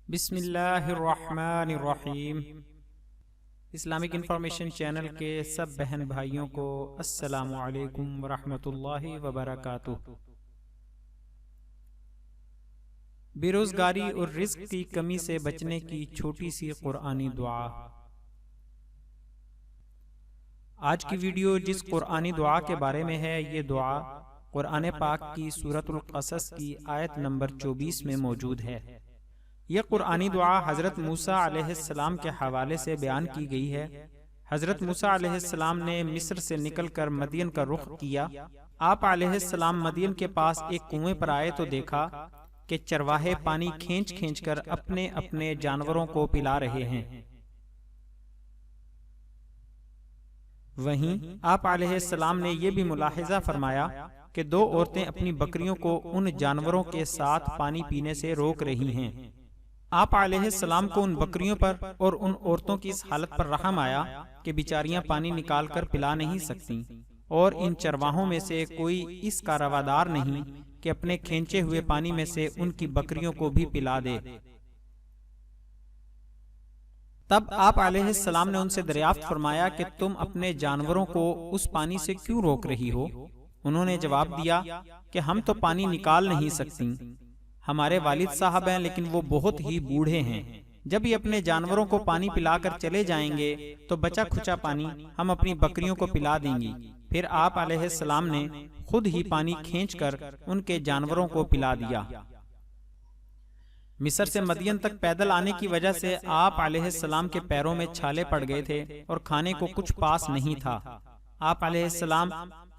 بسم اللہ الرحمن الرحیم۔ اسلامک انفارمیشن چینل کے سب بہن بھائیوں کو السلام علیکم ورحمۃ اللہ وبرکاتہ۔ بے روزگاری اور رزق کی کمی سے بچنے کی چھوٹی سی قرآنی دعا۔ آج کی ویڈیو جس قرآنی دعا کے بارے میں ہے، یہ دعا قرآن پاک کی سورۃ القصص کی آیت نمبر 24 میں موجود ہے۔ یہ قرآنی دعا حضرت موسیٰ علیہ السلام کے حوالے سے بیان کی گئی ہے۔ حضرت موسیٰ علیہ السلام نے مصر سے نکل کر مدین کا رخ کیا۔ آپ علیہ السلام مدین کے پاس ایک کنویں پر آئے تو دیکھا کہ چرواہے پانی کھینچ کھینچ کر اپنے اپنے جانوروں کو پلا رہے ہیں۔ وہیں آپ علیہ السلام نے یہ بھی ملاحظہ فرمایا کہ دو عورتیں اپنی بکریوں کو ان جانوروں کے ساتھ پانی پینے سے روک رہی ہیں۔ آپ علیہ السلام کو ان بکریوں پر اور ان عورتوں کی اس حالت پر رحم آیا کہ بیچاریاں پانی نکال کر پلا نہیں سکتیں، اور ان چرواہوں میں سے کوئی اس کا روادار نہیں کہ اپنے کھینچے ہوئے پانی میں سے ان کی بکریوں کو بھی پلا دے۔ تب آپ علیہ السلام نے ان سے دریافت فرمایا کہ تم اپنے جانوروں کو اس پانی سے کیوں روک رہی ہو؟ انہوں نے جواب دیا کہ ہم تو پانی نکال نہیں سکتی، ہمارے والد صاحب ہیں لیکن وہ بہت ہی بوڑھے ہیں، جب یہ اپنے جانوروں کو پانی پلا کر چلے جائیں گے تو بچا کھچا پانی ہم اپنی بکریوں کو پلا دیں گی۔ پھر آپ علیہ السلام نے خود ہی پانی کھینچ کر ان کے جانوروں کو پلا دیا۔ مصر سے مدین تک پیدل آنے کی وجہ سے آپ علیہ السلام کے پیروں میں چھالے پڑ گئے تھے اور کھانے کو کچھ پاس نہیں تھا۔ آپ علیہ السلام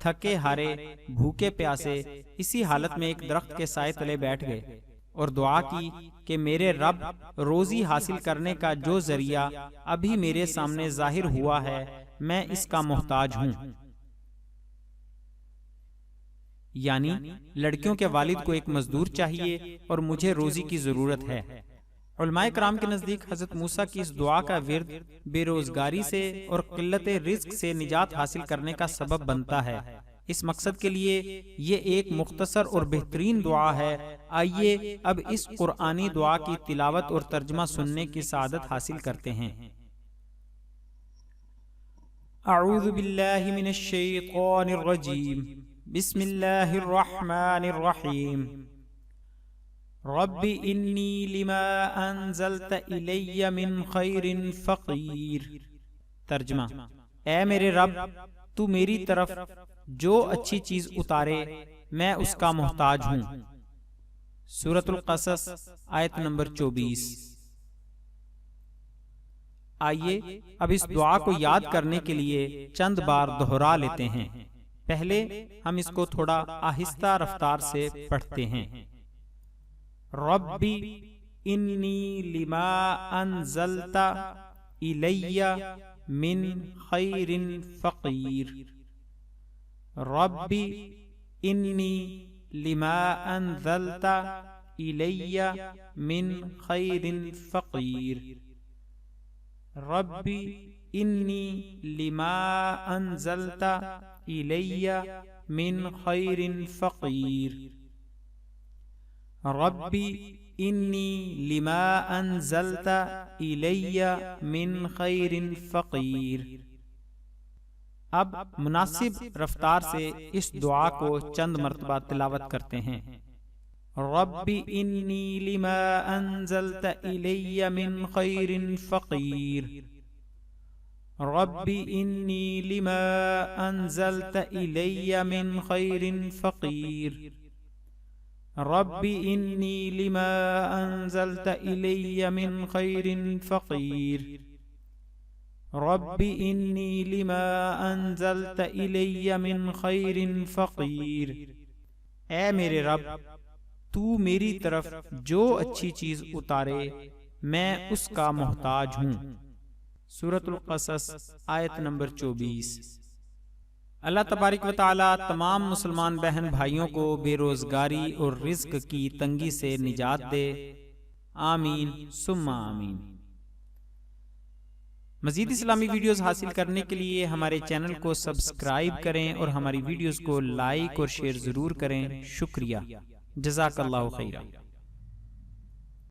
تھکے ہارے بھوکے پیاسے اسی حالت میں ایک درخت کے سائے تلے بیٹھ گئے اور دعا کی کہ میرے رب، روزی حاصل کرنے کا جو ذریعہ ابھی میرے سامنے ظاہر ہوا ہے، میں اس کا محتاج ہوں۔ یعنی لڑکیوں کے والد کو ایک مزدور چاہیے اور مجھے روزی کی ضرورت ہے۔ علماء کرام کے نزدیک حضرت موسیٰ کی اس دعا کا ورد بے روزگاری سے اور قلت رزق سے نجات حاصل کرنے کا سبب بنتا ہے۔ اس مقصد کے لیے یہ ایک مختصر اور بہترین دعا ہے۔ آئیے اب اس قرآنی دعا کی تلاوت اور ترجمہ سننے کی سعادت حاصل کرتے ہیں۔ اعوذ باللہ من الشیطان الرجیم، بسم اللہ الرحمن الرحیم۔ رب انی لما انزلت الی من خیر فقیر۔ ترجمہ: اے میرے رب، تو میری طرف جو اچھی چیز اتارے میں اس کا محتاج ہوں۔ سورۃ القصص آیت نمبر 24۔ آئیے اب اس دعا کو یاد کرنے کے لیے چند بار دہرا لیتے ہیں۔ پہلے ہم اس کو تھوڑا آہستہ رفتار سے پڑھتے ہیں۔ ربی انی لما انزلت الی من خیر فقیر۔ ربی انی لما انزلت الی من خیر فقیر۔ ربی انی لما انزلت الی من خیر فقیر۔ ربی انی لما انزلت الی من خیر فقیر۔ اب مناسب رفتار سے اس دعا کو چند مرتبہ تلاوت کرتے ہیں۔ ربی انی لما انزلت الی من خیر فقیر۔ ربی انی لما انزلت الی من خیر فقیر۔ رب انی لما انزلت الی من خیر فقیر۔ رب انی لما انزلت الی من خیر فقیر۔ اے میرے رب، تو میری طرف جو اچھی چیز اتارے میں اس کا محتاج ہوں۔ سورۃ القصص آیت نمبر 24۔ اللہ تبارک و تعالی تمام مسلمان بہن بھائیوں کو بے روزگاری اور رزق کی تنگی سے نجات دے، آمین ثم آمین۔ مزید اسلامی ویڈیوز حاصل کرنے کے لیے ہمارے چینل کو سبسکرائب کریں اور ہماری ویڈیوز کو لائک اور شیئر ضرور کریں۔ شکریہ، جزاک اللہ خیرہ۔